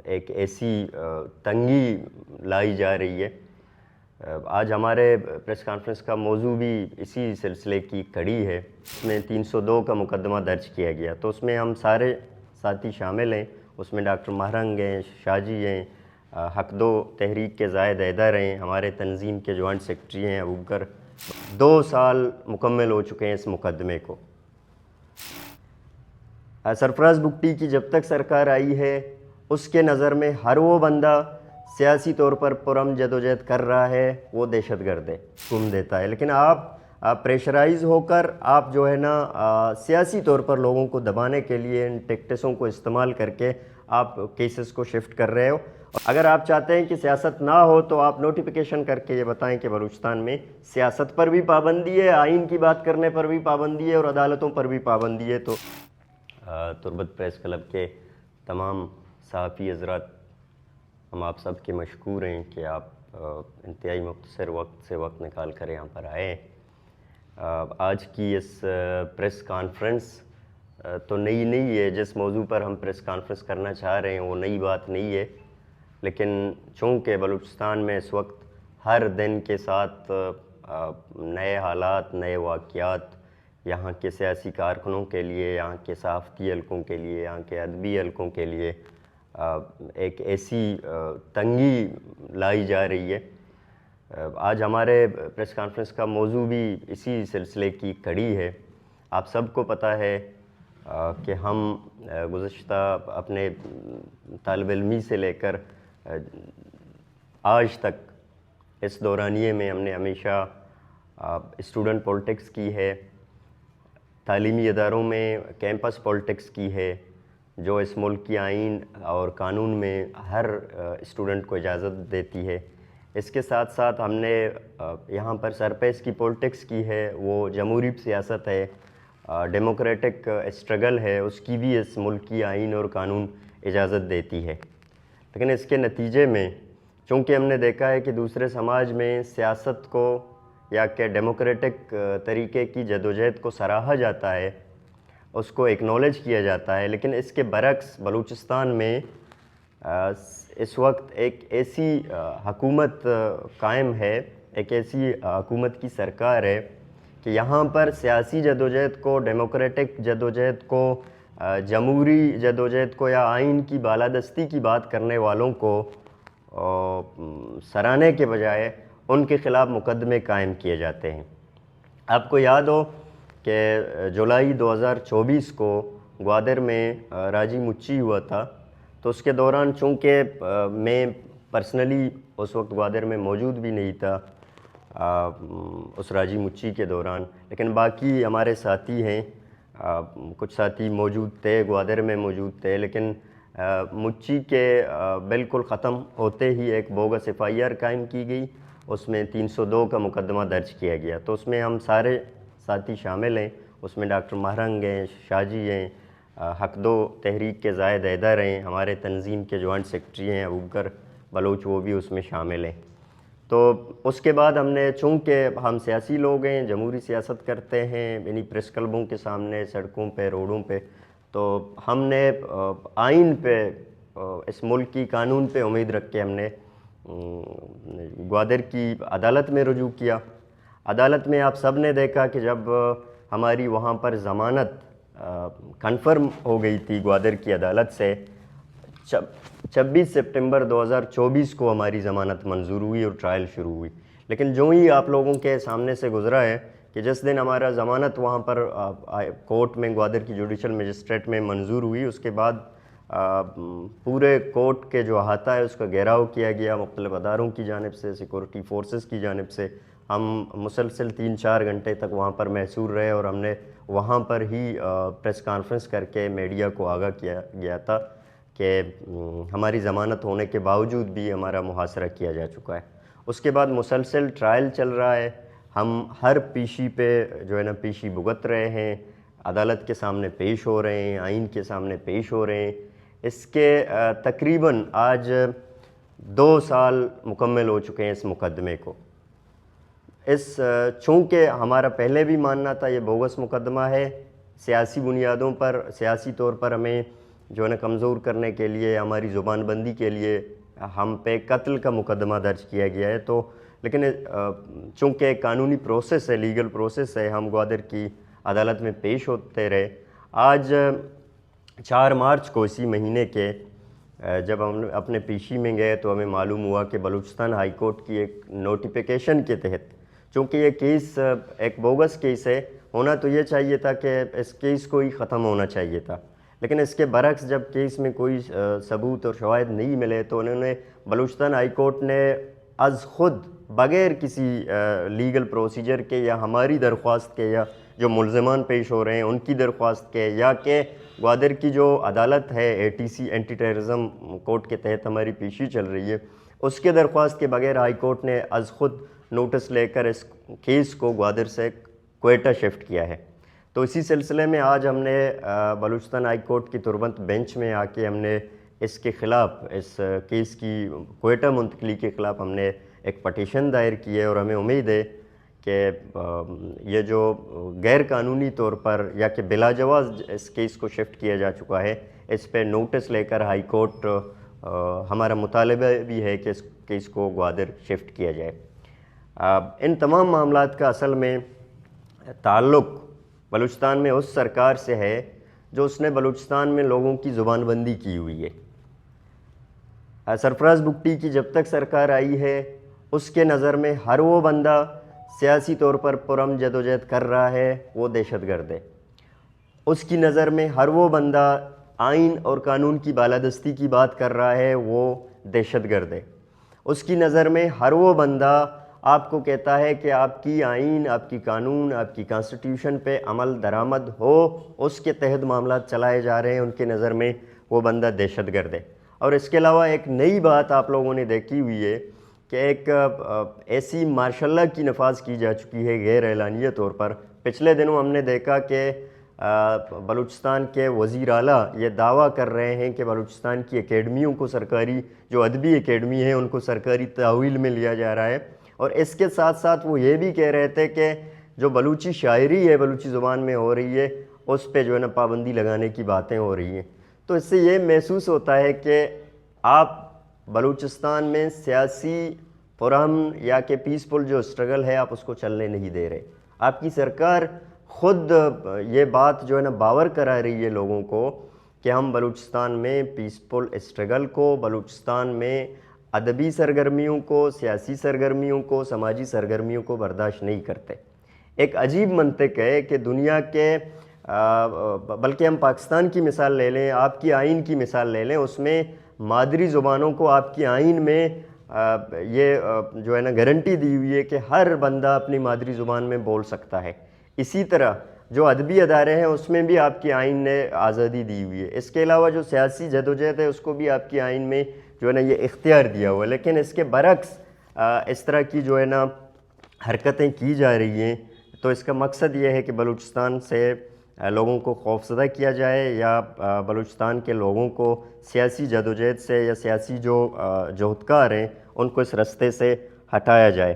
ایک ایسی تنگی لائی جا رہی ہے. آج ہمارے پریس کانفرنس کا موضوع بھی اسی سلسلے کی کڑی ہے. اس میں 302 کا مقدمہ درج کیا گیا، تو اس میں ہم سارے ساتھی شامل ہیں. اس میں ڈاکٹر مہرنگ ہیں، شاہ جی ہیں، حق دو تحریک کے زائد حیدر ہیں، ہمارے تنظیم کے جوائنٹ سیکرٹری ہیں ابوبکر. 2 سال مکمل ہو چکے ہیں اس مقدمے کو. سرفراز بگٹی کی جب تک سرکار آئی ہے اس کے نظر میں ہر وہ بندہ سیاسی طور پر پرام جدوجہد کر رہا ہے وہ دہشت گرد ہے، حکم دیتا ہے. لیکن آپ پریشرائز ہو کر آپ جو ہے نا سیاسی طور پر لوگوں کو دبانے کے لیے ان ٹیکٹسوں کو استعمال کر کے آپ کیسز کو شفٹ کر رہے ہو. اگر آپ چاہتے ہیں کہ سیاست نہ ہو تو آپ نوٹیفیکیشن کر کے یہ بتائیں کہ بلوچستان میں سیاست پر بھی پابندی ہے، آئین کی بات کرنے پر بھی پابندی ہے اور عدالتوں پر بھی پابندی ہے. تو تربت پریس کلب کے تمام صحافی حضرات، ہم آپ سب کے مشکور ہیں کہ آپ انتہائی مختصر وقت سے وقت نکال کر یہاں پر آئے. آج کی اس پریس کانفرنس تو نئی نہیں ہے. جس موضوع پر ہم پریس کانفرنس کرنا چاہ رہے ہیں وہ نئی بات نہیں ہے، لیکن چونکہ بلوچستان میں اس وقت ہر دن کے ساتھ نئے حالات، نئے واقعات یہاں کے سیاسی کارکنوں کے لیے، یہاں کے صحافتی حلقوں کے لیے، یہاں کے ادبی حلقوں کے لیے ایک ایسی تنگی لائی جا رہی ہے. آج ہمارے پریس کانفرنس کا موضوع بھی اسی سلسلے کی کڑی ہے. آپ سب کو پتہ ہے کہ ہم گزشتہ اپنے طالب علمی سے لے کر آج تک اس دورانیے میں ہم نے ہمیشہ اسٹوڈنٹ پولیٹکس کی ہے، تعلیمی اداروں میں کیمپس پولیٹکس کی ہے، جو اس ملک کی آئین اور قانون میں ہر اسٹوڈنٹ کو اجازت دیتی ہے. اس کے ساتھ ساتھ ہم نے یہاں پر سرپیس کی پولیٹکس کی ہے، وہ جمہوری سیاست ہے، ڈیموکریٹک اسٹرگل ہے، اس کی بھی اس ملک کی آئین اور قانون اجازت دیتی ہے. لیکن اس کے نتیجے میں چونکہ ہم نے دیکھا ہے کہ دوسرے سماج میں سیاست کو یا کہ ڈیموکریٹک طریقے کی جدوجہد کو سراہا جاتا ہے، اس کو ایکنالج کیا جاتا ہے، لیکن اس کے برعکس بلوچستان میں اس وقت ایک ایسی حکومت قائم ہے، ایک ایسی حکومت کی سرکار ہے کہ یہاں پر سیاسی جدوجہد کو، ڈیموکریٹک جدوجہد کو، جمہوری جدوجہد کو یا آئین کی بالادستی کی بات کرنے والوں کو سراہنے کے بجائے ان کے خلاف مقدمے قائم کیے جاتے ہیں. آپ کو یاد ہو کہ جولائی 2024 کو گوادر میں راجی مچی ہوا تھا، تو اس کے دوران چونکہ میں پرسنلی اس وقت گوادر میں موجود بھی نہیں تھا اس راجی مچی کے دوران، لیکن باقی ہمارے ساتھی ہیں، کچھ ساتھی موجود تھے، گوادر میں موجود تھے. لیکن مچی کے بالکل ختم ہوتے ہی ایک بوگس FIR قائم کی گئی، اس میں 302 کا مقدمہ درج کیا گیا. تو اس میں ہم سارے ساتھی شامل ہیں. اس میں ڈاکٹر مہرنگ ہیں، شاہ جی ہیں، حق دو تحریک کے زائد حیدر ہیں، ہمارے تنظیم کے جوائنٹ سیکرٹری ہیں ابوبکر بلوچ، وہ بھی اس میں شامل ہیں. تو اس کے بعد ہم نے، چونکہ ہم سیاسی لوگ ہیں، جمہوری سیاست کرتے ہیں انہی پریس کلبوں کے سامنے، سڑکوں پہ، روڈوں پہ، تو ہم نے آئین پہ، اس ملک کی قانون پہ امید رکھ کے ہم نے گوادر کی عدالت میں رجوع کیا. عدالت میں آپ سب نے دیکھا کہ جب ہماری وہاں پر ضمانت کنفرم ہو گئی تھی گوادر کی عدالت سے، 26 سپٹمبر 2024 کو ہماری ضمانت منظور ہوئی اور ٹرائل شروع ہوئی. لیکن جو ہی آپ لوگوں کے سامنے سے گزرا ہے کہ جس دن ہمارا ضمانت وہاں پر کورٹ میں، گوادر کی جوڈیشل مجسٹریٹ میں منظور ہوئی، اس کے بعد پورے کورٹ کے جو احاطہ ہے اس کا گھیراؤ کیا گیا مختلف اداروں کی جانب سے، سیکورٹی فورسز کی جانب سے. ہم مسلسل 3-4 گھنٹے تک وہاں پر محصور رہے اور ہم نے وہاں پر ہی پریس کانفرنس کر کے میڈیا کو آگاہ کیا گیا تھا کہ ہماری ضمانت ہونے کے باوجود بھی ہمارا محاصرہ کیا جا چکا ہے. اس کے بعد مسلسل ٹرائل چل رہا ہے، ہم ہر پیشی پہ جو ہے نا پیشی بھگت رہے ہیں، عدالت کے سامنے پیش ہو رہے ہیں، آئین کے سامنے پیش ہو رہے ہیں. اس کے تقریباً آج 2 سال مکمل ہو چکے ہیں اس مقدمے کو. چونکہ ہمارا پہلے بھی ماننا تھا یہ بوگس مقدمہ ہے، سیاسی بنیادوں پر، سیاسی طور پر ہمیں جو ہے نا کمزور کرنے کے لیے, ہماری زبان بندی کے لیے ہم پہ قتل کا مقدمہ درج کیا گیا ہے. تو لیکن چونکہ ایک قانونی پروسیس ہے, لیگل پروسیس ہے, ہم گوادر کی عدالت میں پیش ہوتے رہے. آج 4 مارچ کو اسی مہینے کے جب ہم اپنے پیشی میں گئے تو ہمیں معلوم ہوا کہ بلوچستان ہائی کورٹ کی ایک نوٹیفیکیشن کے تحت, چونکہ یہ کیس ایک بوگس کیس ہے, ہونا تو یہ چاہیے تھا کہ اس کیس کو ہی ختم ہونا چاہیے تھا, لیکن اس کے برعکس جب کیس میں کوئی ثبوت اور شواہد نہیں ملے تو انہوں نے بلوچستان ہائی کورٹ نے از خود بغیر کسی لیگل پروسیجر کے یا ہماری درخواست کے یا جو ملزمان پیش ہو رہے ہیں ان کی درخواست کے یا کہ گوادر کی جو عدالت ہے ATC اینٹی ٹیررزم کورٹ کے تحت ہماری پیشی چل رہی ہے, اس کے درخواست کے بغیر ہائی کورٹ نے از خود نوٹس لے کر اس کیس کو گوادر سے کوئٹہ شفٹ کیا ہے. تو اسی سلسلے میں آج ہم نے بلوچستان ہائی کورٹ کی تربت بینچ میں آ کے ہم نے اس کے خلاف, اس کیس کی کوئٹہ منتقلی کے خلاف ہم نے ایک پٹیشن دائر کی ہے, اور ہمیں امید ہے کہ یہ جو غیر قانونی طور پر یا کہ بلا جواز اس کیس کو شفٹ کیا جا چکا ہے, اس پہ نوٹس لے کر ہائی کورٹ, ہمارا مطالبہ بھی ہے کہ اس کیس کو گوادر شفٹ کیا جائے. ان تمام معاملات کا اصل میں تعلق بلوچستان میں اس سرکار سے ہے جو اس نے بلوچستان میں لوگوں کی زبان بندی کی ہوئی ہے. سرفراز بگٹی کی جب تک سرکار آئی ہے اس کے نظر میں ہر وہ بندہ سیاسی طور پر پرام جد و جہد کر رہا ہے وہ دہشت گرد ہے. اس کی نظر میں ہر وہ بندہ آئین اور قانون کی بالادستی کی بات کر رہا ہے وہ دہشت گرد ہے. اس کی نظر میں ہر وہ بندہ آپ کو کہتا ہے کہ آپ کی آئین, آپ کی قانون, آپ کی کانسٹیٹیوشن پہ عمل درآمد ہو, اس کے تحت معاملات چلائے جا رہے ہیں, ان کے نظر میں وہ بندہ دہشت گرد ہے. اور اس کے علاوہ ایک نئی بات آپ لوگوں نے دیکھی ہوئی ہے کہ ایک ایسی مارشاء اللہ کی نفاذ کی جا چکی ہے غیر اعلانیہ طور پر. پچھلے دنوں ہم نے دیکھا کہ بلوچستان کے وزیر اعلیٰ یہ دعویٰ کر رہے ہیں کہ بلوچستان کی اکیڈمیوں کو سرکاری, جو ادبی اکیڈمی ہیں ان کو سرکاری تحویل میں لیا جا رہا ہے, اور اس کے ساتھ ساتھ وہ یہ بھی کہہ رہے تھے کہ جو بلوچی شاعری ہے بلوچی زبان میں ہو رہی ہے اس پہ جو ہے نا پابندی لگانے کی باتیں ہو رہی ہیں. تو اس سے یہ محسوس ہوتا ہے کہ آپ بلوچستان میں سیاسی پرامن یا کہ پیسفل جو اسٹرگل ہے آپ اس کو چلنے نہیں دے رہے. آپ کی سرکار خود یہ بات جو ہے نا باور کرا رہی ہے لوگوں کو کہ ہم بلوچستان میں پیسفل اسٹرگل کو, بلوچستان میں ادبی سرگرمیوں کو, سیاسی سرگرمیوں کو, سماجی سرگرمیوں کو برداشت نہیں کرتے. ایک عجیب منطق ہے کہ دنیا کے بلکہ ہم پاکستان کی مثال لے لیں, آپ کی آئین کی مثال لے لیں, اس میں مادری زبانوں کو آپ کی آئین میں یہ جو ہے نا گارنٹی دی ہوئی ہے کہ ہر بندہ اپنی مادری زبان میں بول سکتا ہے. اسی طرح جو ادبی ادارے ہیں اس میں بھی آپ کی آئین نے آزادی دی ہوئی ہے. اس کے علاوہ جو سیاسی جدوجہد ہے اس کو بھی آپ کی آئین میں جو ہے نا یہ اختیار دیا ہوا ہے. لیکن اس کے برعکس اس طرح کی جو ہے نا حرکتیں کی جا رہی ہیں, تو اس کا مقصد یہ ہے کہ بلوچستان سے لوگوں کو خوفزدہ کیا جائے یا بلوچستان کے لوگوں کو سیاسی جدوجہد سے یا سیاسی جو جوہدکار ہیں ان کو اس رستے سے ہٹایا جائے.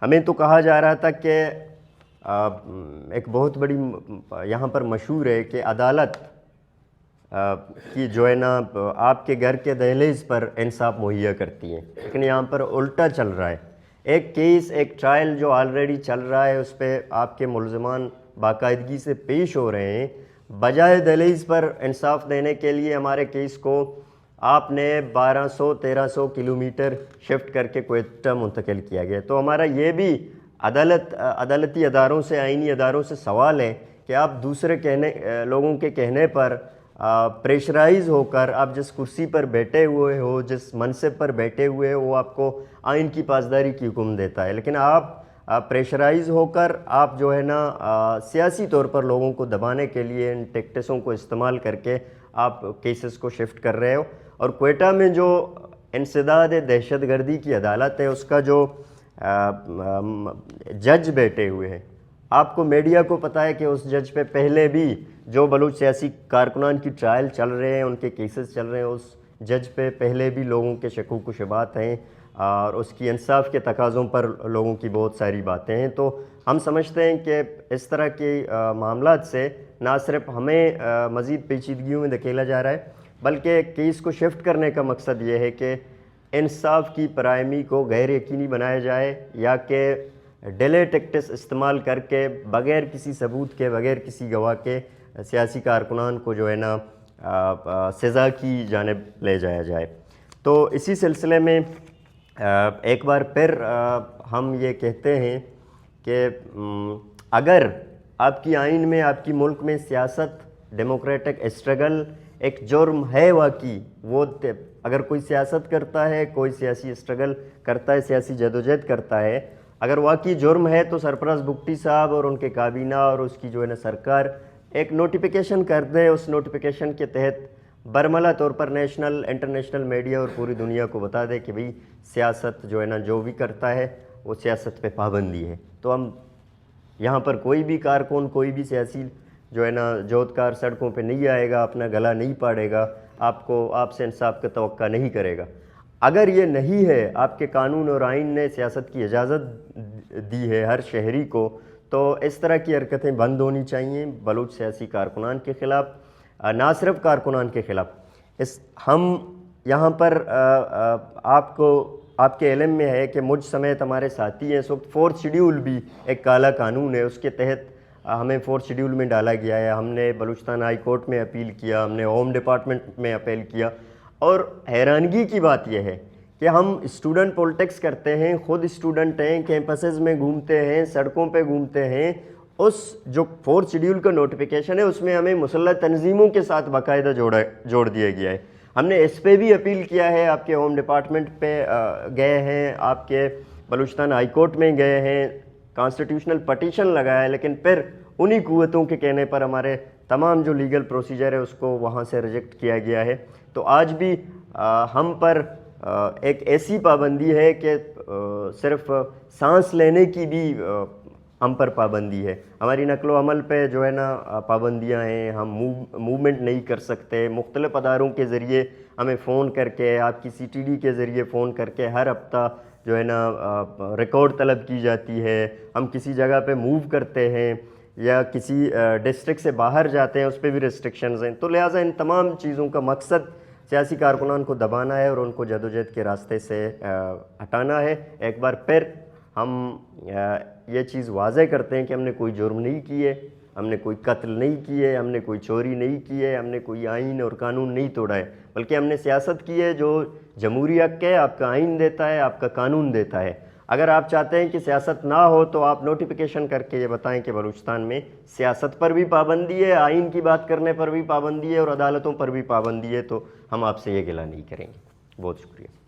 ہمیں تو کہا جا رہا تھا کہ ایک بہت بڑی یہاں پر مشہور ہے کہ عدالت کی جو ہے نا آپ کے گھر کے دہلیز پر انصاف مہیا کرتی ہے, لیکن یہاں پر الٹا چل رہا ہے. ایک کیس, ایک ٹرائل جو آلریڈی چل رہا ہے اس پہ آپ کے ملزمان باقاعدگی سے پیش ہو رہے ہیں, بجائے دہلیز پر انصاف دینے کے لیے ہمارے کیس کو آپ نے 1200-1300 کلومیٹر شفٹ کر کے کوئٹہ منتقل کیا گیا. تو ہمارا یہ بھی عدالتی اداروں سے, آئینی اداروں سے سوال ہے کہ آپ دوسرے لوگوں کے کہنے پر پریشرائز ہو کر آپ جس کرسی پر بیٹھے ہوئے ہو, جس منصب پر بیٹھے ہوئے ہو, وہ آپ کو آئین کی پاسداری کی حکم دیتا ہے, لیکن آپ پریشرائز ہو کر آپ جو ہے نا سیاسی طور پر لوگوں کو دبانے کے لیے ان ٹیکٹسوں کو استعمال کر کے آپ کیسز کو شفٹ کر رہے ہو. اور کوئٹہ میں جو انسداد دہشت گردی کی عدالت ہے اس کا جو جج بیٹھے ہوئے ہیں, آپ کو میڈیا کو پتہ ہے کہ اس جج پہ پہلے بھی جو بلوچ سیاسی کارکنان کی ٹرائل چل رہے ہیں, ان کے کیسز چل رہے ہیں, اس جج پہ پہلے بھی لوگوں کے شکوک و شبہات ہیں اور اس کی انصاف کے تقاضوں پر لوگوں کی بہت ساری باتیں ہیں. تو ہم سمجھتے ہیں کہ اس طرح کے معاملات سے نہ صرف ہمیں مزید پیچیدگیوں میں دھکیلا جا رہا ہے بلکہ کیس کو شفٹ کرنے کا مقصد یہ ہے کہ انصاف کی پرائمی کو غیر یقینی بنایا جائے، یا کہ ڈیلے ٹیکٹس استعمال کر کے بغیر کسی ثبوت کے، بغیر کسی گواہ کے سیاسی کارکنان کو جو ہے نا سزا کی جانب لے جایا جائے۔ تو اسی سلسلے میں ایک بار پھر ہم یہ کہتے ہیں کہ اگر آپ کی آئین میں، آپ کی ملک میں سیاست، ڈیموکریٹک اسٹرگل ایک جرم ہے واقعی، وہ اگر کوئی سیاست کرتا ہے، کوئی سیاسی اسٹرگل کرتا ہے، سیاسی جدوجہد کرتا ہے، اگر واقعی جرم ہے، تو سرفراز بگٹی صاحب اور ان کے کابینہ اور اس کی جو ہے نا سرکار ایک نوٹیفیکیشن کر دے، اس نوٹیفیکیشن کے تحت برملا طور پر نیشنل انٹرنیشنل میڈیا اور پوری دنیا کو بتا دے کہ بھئی سیاست جو ہے نا جو بھی کرتا ہے وہ سیاست پہ پابندی ہے۔ تو ہم یہاں پر کوئی بھی کارکن، کوئی بھی سیاسی جو ہے نا جودکار سڑکوں پہ نہیں آئے گا، اپنا گلا نہیں پاڑے گا، آپ سے انصاف کا توقع نہیں کرے گا۔ اگر یہ نہیں ہے، آپ کے قانون اور آئین نے سیاست کی اجازت دی ہے ہر شہری کو، تو اس طرح کی حرکتیں بند ہونی چاہیے بلوچ سیاسی کارکنان کے خلاف، نہ صرف کارکنان کے خلاف۔ ہم یہاں پر آپ کے علم میں ہے کہ مجھ سمیت ہمارے ساتھی ہیں، اس وقت 4 شیڈیول بھی ایک کالا قانون ہے، اس کے تحت ہمیں 4 شیڈیول میں ڈالا گیا ہے۔ ہم نے بلوچستان ہائی کورٹ میں اپیل کیا، ہم نے ہوم ڈپارٹمنٹ میں اپیل کیا، اور حیرانگی کی بات یہ ہے کہ ہم اسٹوڈنٹ پولیٹکس کرتے ہیں، خود اسٹوڈنٹ ہیں، کیمپسز میں گھومتے ہیں، سڑکوں پہ گھومتے ہیں، اس جو 4 شیڈیول کا نوٹیفیکیشن ہے اس میں ہمیں مسلح تنظیموں کے ساتھ باقاعدہ جوڑ دیا گیا ہے۔ ہم نے اس پہ بھی اپیل کیا ہے، آپ کے ہوم ڈپارٹمنٹ پہ گئے ہیں، آپ کے بلوچستان ہائی کورٹ میں گئے ہیں، کانسٹیٹیوشنل پٹیشن لگایا ہے، لیکن پھر انہی قوتوں کے کہنے پر ہمارے تمام جو لیگل پروسیجر ہے اس کو وہاں سے ریجیکٹ کیا گیا ہے۔ تو آج بھی ہم پر ایک ایسی پابندی ہے کہ صرف سانس لینے کی بھی ہم پر پابندی ہے، ہماری نقل و حمل پہ جو ہے نا پابندیاں ہیں، ہم موومنٹ نہیں کر سکتے، مختلف اداروں کے ذریعے ہمیں فون کر کے، آپ کی CTD کے ذریعے فون کر کے ہر ہفتہ جو ہے نا ریکارڈ طلب کی جاتی ہے، ہم کسی جگہ پہ موو کرتے ہیں یا کسی ڈسٹرکٹ سے باہر جاتے ہیں، اس پہ بھی ریسٹرکشنز ہیں۔ تو لہٰذا ان تمام چیزوں کا مقصد سیاسی کارکنان کو دبانا ہے اور ان کو جدوجہد کے راستے سے ہٹانا ہے۔ ایک بار پھر ہم یہ چیز واضح کرتے ہیں کہ ہم نے کوئی جرم نہیں کیے، ہم نے کوئی قتل نہیں کیے، ہم نے کوئی چوری نہیں کی ہے، ہم نے کوئی آئین اور قانون نہیں توڑا ہے، بلکہ ہم نے سیاست کی ہے جو جمہوری حق ہے، آپ کا آئین دیتا ہے، آپ کا قانون دیتا ہے۔ اگر آپ چاہتے ہیں کہ سیاست نہ ہو تو آپ نوٹیفیکیشن کر کے یہ بتائیں کہ بلوچستان میں سیاست پر بھی پابندی ہے، آئین کی بات کرنے پر بھی پابندی ہے اور عدالتوں پر بھی پابندی ہے، تو ہم آپ سے یہ گلہ نہیں کریں گے۔ بہت شکریہ۔